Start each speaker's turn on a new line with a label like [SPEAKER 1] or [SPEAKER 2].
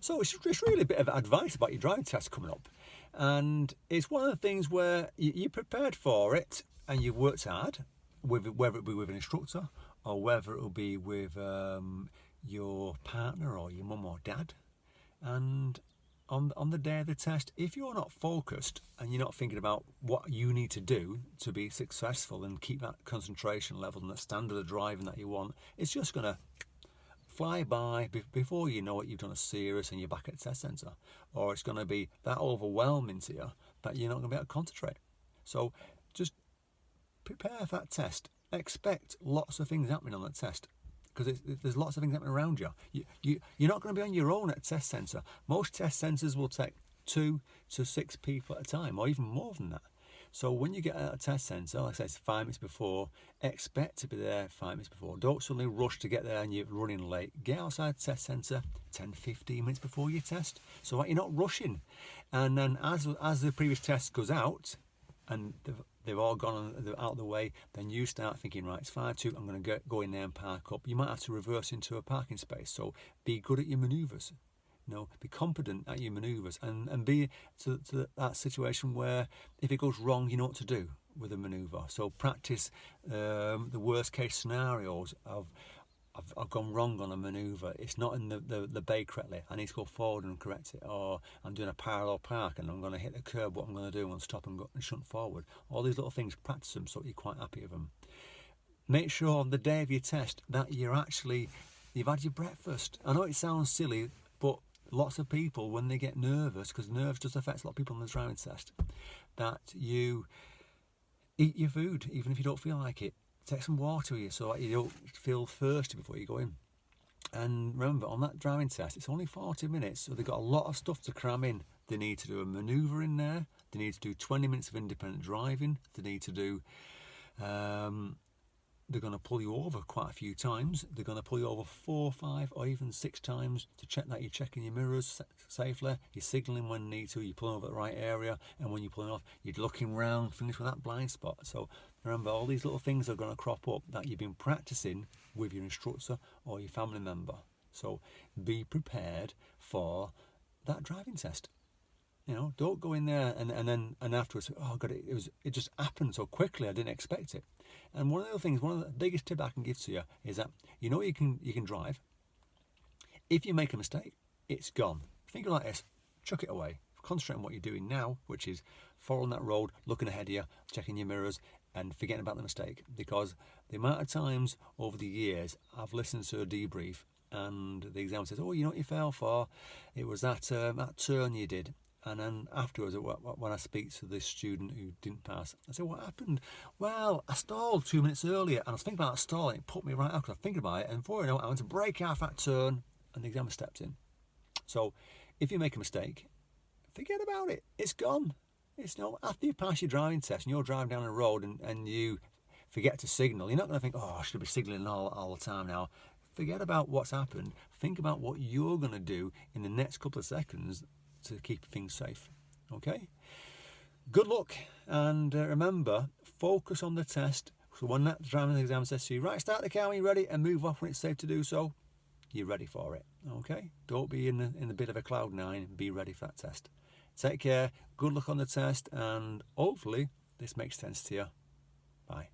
[SPEAKER 1] So it's really a bit of advice about your driving test coming up. And it's one of the things where you're prepared for it and you've worked hard, whether it be with an instructor or whether it will be with your partner or your mum or dad. And on the day of the test, if you're not focused and you're not thinking about what you need to do to be successful and keep that concentration level and the standard of driving that you want, it's just going to fly by. Before you know it, you've done a series and you're back at the test centre. Or it's going to be that overwhelming to you that you're not going to be able to concentrate. So just prepare for that test. Expect lots of things happening on that test, because there's lots of things happening around you. You're not going to be on your own at a test centre. Most test centres will take 2 to 6 people at a time, or even more than that. So when you get at a test centre, like I say, 5 minutes before, expect to be there 5 minutes before. Don't suddenly rush to get there and you're running late. Get outside the test centre 10, 15 minutes before your test, so that you're not rushing. And then as the previous test goes out, and they've all gone out of the way, then you start thinking, right, it's 5-2, I'm going to go in there and park up. You might have to reverse into a parking space, so be good at your manoeuvres. Be competent at your manoeuvres, and be to that situation where if it goes wrong, you know what to do with a manoeuvre. So practice the worst case scenarios of I've gone wrong on a manoeuvre. It's not in the bay correctly. I need to go forward and correct it. Or I'm doing a parallel park and I'm going to hit the curb. What I'm going to do, I'm going to stop and go and shunt forward. All these little things, practice them so you're quite happy with them. Make sure on the day of your test that you've had your breakfast. I know it sounds silly, but lots of people, when they get nervous, because nerves just affects a lot of people on the driving test, that you eat your food even if you don't feel like it. Take some water with you so that you don't feel thirsty before you go in. And remember, on that driving test, it's only 40 minutes, so they've got a lot of stuff to cram in. They need to do a manoeuvre in there. They need to do 20 minutes of independent driving. They need to do... they're going to pull you over quite a few times. They're going to pull you over 4, 5 or even 6 times to check that you're checking your mirrors safely, you're signalling when you need to, you're pulling over at the right area, and when you're pulling off, you're looking round, finish with that blind spot. So remember, all these little things are going to crop up that you've been practicing with your instructor or your family member. So be prepared for that driving test. Don't go in there and afterwards, oh God, it just happened so quickly, I didn't expect it. And one of the biggest tip I can give to you is that you can drive. If you make a mistake, it's gone. Think of it like this: chuck it away. Concentrate on what you're doing now, which is following that road, looking ahead of you, checking your mirrors, and forgetting about the mistake. Because the amount of times over the years I've listened to a debrief and the examiner says, "Oh, you know what you fell for? It was that turn you did." And then afterwards, when I speak to this student who didn't pass, I say, "What happened?" "Well, I stalled 2 minutes earlier, and I was thinking about stalling. It put me right out because I was thinking about it. And before I know it, I went to brake out that turn, and the examiner stepped in." So, if you make a mistake, forget about it. It's gone. It's after you pass your driving test and you're driving down the road and you forget to signal, you're not going to think, "Oh, I should be signalling all the time now." Forget about what's happened. Think about what you're going to do in the next couple of seconds to keep things safe. Okay? Good luck, and remember, focus on the test. So when that driving exam says to you, "Right, start the car when you're ready and move off when it's safe to do so," you're ready for it. Okay? Don't be in a bit of a cloud nine. Be ready for that test. Take care. Good luck on the test, and hopefully this makes sense to you. Bye.